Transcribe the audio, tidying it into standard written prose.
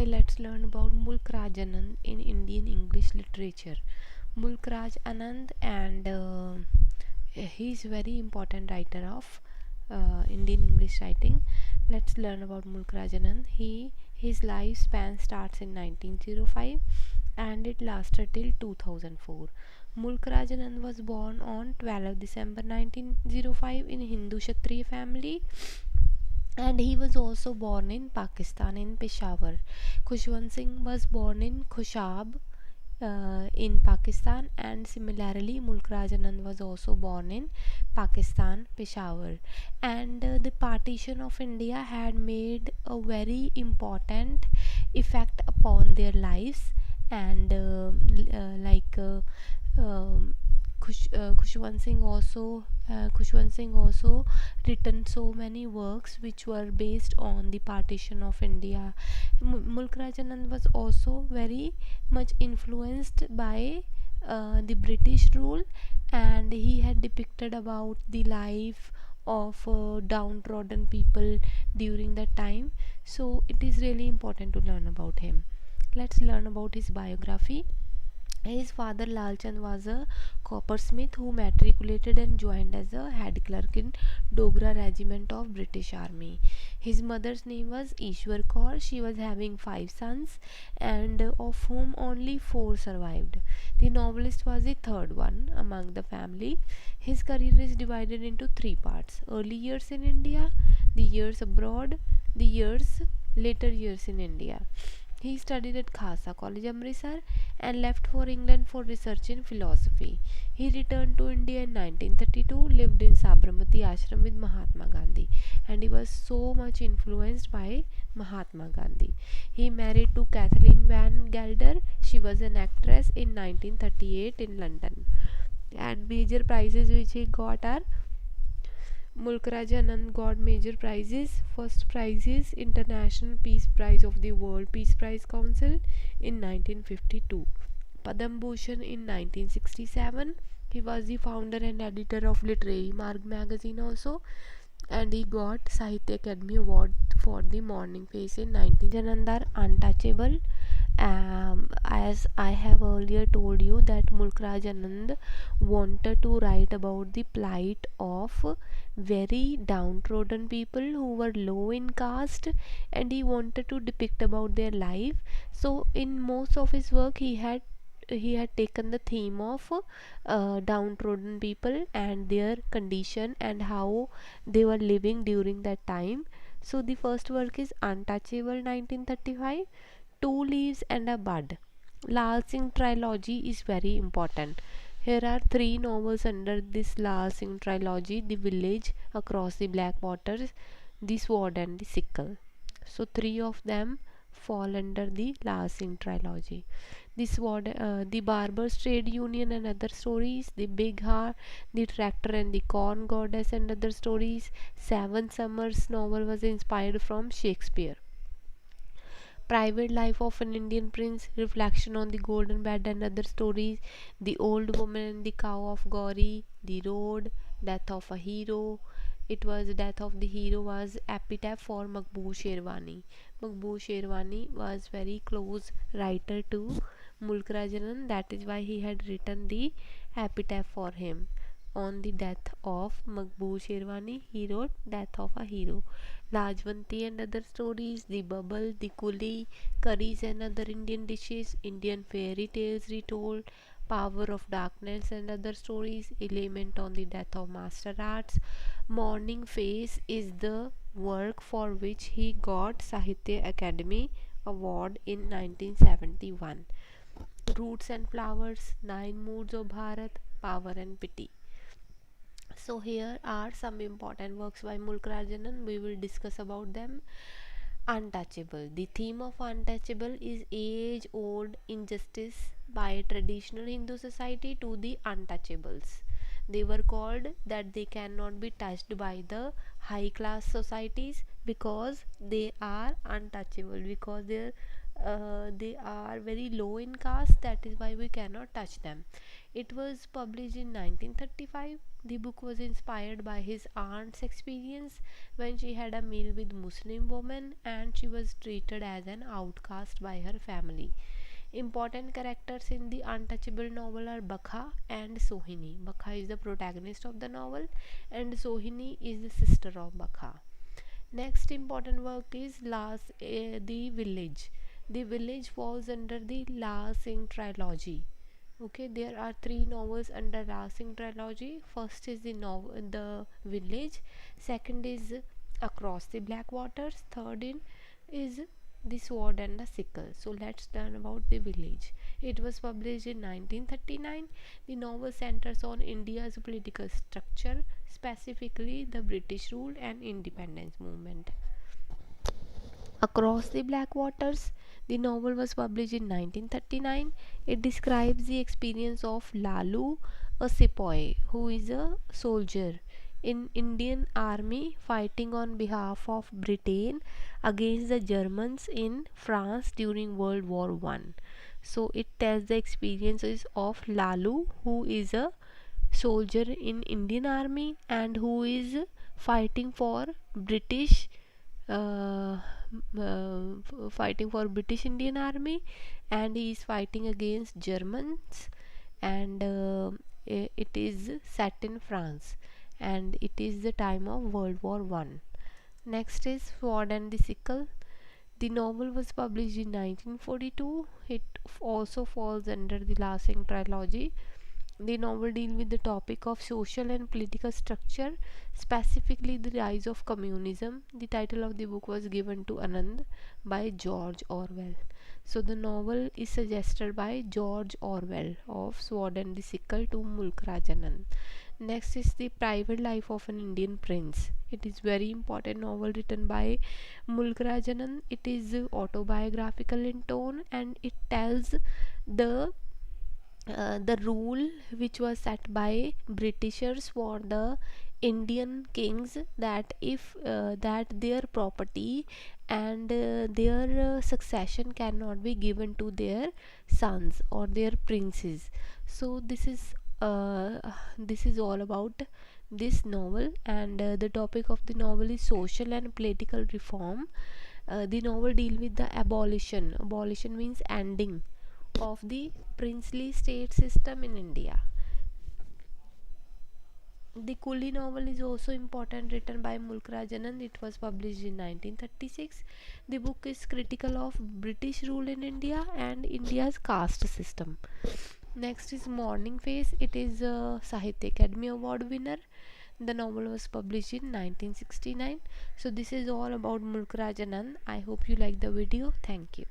let's learn about Mulk Raj Anand in Indian English literature. Mulk Raj Anand, and he is very important writer of Indian English writing. Let's learn about Mulk Raj Anand. His lifespan starts in 1905 and it lasted till 2004. Mulk Raj Anand was born on 12 December 1905 in Hindu Kshatriya family, and he was also born in Pakistan in Peshawar. Khushwant Singh was born in Khushab in Pakistan, and similarly Mulk Raj Anand was also born in Pakistan, Peshawar. And the partition of India had made a very important effect upon their lives, and um, Khushwant Singh also written so many works which were based on the partition of India. Mulk Raj Anand was also very much influenced by the British rule, and he had depicted about the life of downtrodden people during that time. So it is really important to learn about him. Let's learn about his biography. His father Lalchand was a coppersmith who matriculated and joined as a head clerk in Dogra regiment of British Army. His mother's name was Ishwar Kaur. She was having five sons, and of whom only four survived. The novelist was the third one among the family. His career is divided into three parts: early years in India, the years abroad, the years later years in India. He studied at Khasa College, Amritsar, and left for England for research in philosophy. He returned to India in 1932, lived in Sabarmati Ashram with Mahatma Gandhi, and he was so much influenced by Mahatma Gandhi. He married to Kathleen Van Gelder. She was an actress in 1938 in London. And major prizes which he got are: Mulk Raj Anand got major prizes. First prize is International Peace Prize of the World Peace Prize Council in 1952. Padam Bhushan in 1967. He was the founder and editor of Literary Marg magazine also, and he got Sahitya Academy Award for the Morning Face in 19. Janandar untouchable. As I have earlier told you that Mulk Raj Anand wanted to write about the plight of very downtrodden people who were low in caste, and he wanted to depict about their life. So in most of his work he had taken the theme of downtrodden people and their condition and how they were living during that time. So the first work is Untouchable 1935, Two Leaves and a Bud. Lal Singh trilogy is very important. Here are three novels under this Lal Singh trilogy: The Village, Across the Black Waters, The Sword and the Sickle. So three of them fall under the Lal Singh trilogy. The Sword, The Barber's Trade Union and Other Stories, The Big Heart, The Tractor and the Corn Goddess and Other Stories. Seven Summers novel was inspired from Shakespeare. Private Life of an Indian Prince, Reflection on the Golden Bed and Other Stories, The Old Woman and the Cow of Gauri, The Road, Death of a Hero. It was Death of the Hero was epitaph for Maqbool Sherwani. Maqbool Sherwani was very close writer to Mulk Raj Anand, that is why he had written the epitaph for him. On the death of Maqbool Sherwani, he wrote Death of a Hero. Lajwanti and Other Stories, The Bubble, The Coolie, Curries and Other Indian Dishes, Indian Fairy Tales Retold, Power of Darkness and Other Stories, Element on the Death of Master Arts. Morning Face is the work for which he got Sahitya Academy Award in 1971. Roots and Flowers, Nine Moods of Bharat, Power and Pity. So here are some important works by Mulk Raj Anand. We will discuss about them. Untouchable. The theme of Untouchable is age old injustice by traditional Hindu society to the untouchables. They were called that they cannot be touched by the high class societies because they are untouchable, because their they are very low in caste, that is why we cannot touch them. It was published in 1935. The book was inspired by his aunt's experience when she had a meal with Muslim woman and she was treated as an outcast by her family. Important characters in the untouchable novel are Bakha and Sohini. Bakha is the protagonist of the novel and Sohini is the sister of Bakha. Next important work is The Village. The Village falls under the La Singh trilogy. Okay, there are three novels under La Singh trilogy. First is The Village. Second is Across the Black Waters. Third is The Sword and the Sickle. So let's learn about The Village. It was published in 1939. The novel centers on India's political structure, specifically the British rule and independence movement. Across the Black Waters, the novel was published in 1939. It describes the experience of Lalu, a sepoy who is a soldier in Indian army fighting on behalf of Britain against the Germans in France during World War One. So it tells the experiences of Lalu, who is a soldier in Indian army and who is fighting for British uh, fighting for British Indian Army, and he is fighting against Germans, and it is set in France, and it is the time of World War One. Next is Sword and the Sickle. The novel was published in 1942. It also falls under the Lansing trilogy. The novel deals with the topic of social and political structure, specifically the rise of communism. The title of the book was given to Anand by George Orwell. So the novel is suggested by George Orwell of Sword and the Sickle to Mulk Raj Anand. Next is The Private Life of an Indian Prince. It is very important novel written by Mulk Raj Anand. It is autobiographical in tone and it tells the the rule which was set by Britishers for the Indian kings, that if that their property and their succession cannot be given to their sons or their princes. So this is all about this novel, and the topic of the novel is social and political reform. The novel deal with the abolition. Abolition means ending of the princely state system in India. The Kuli novel is also important, written by Mulk Raj Anand. It was published in 1936. The book is critical of British rule in India and India's caste system. Next is Morning Face. It is a Sahitya Academy Award winner. The novel was published in 1969. So this is all about Mulk Raj Anand. I hope you like the video. Thank you.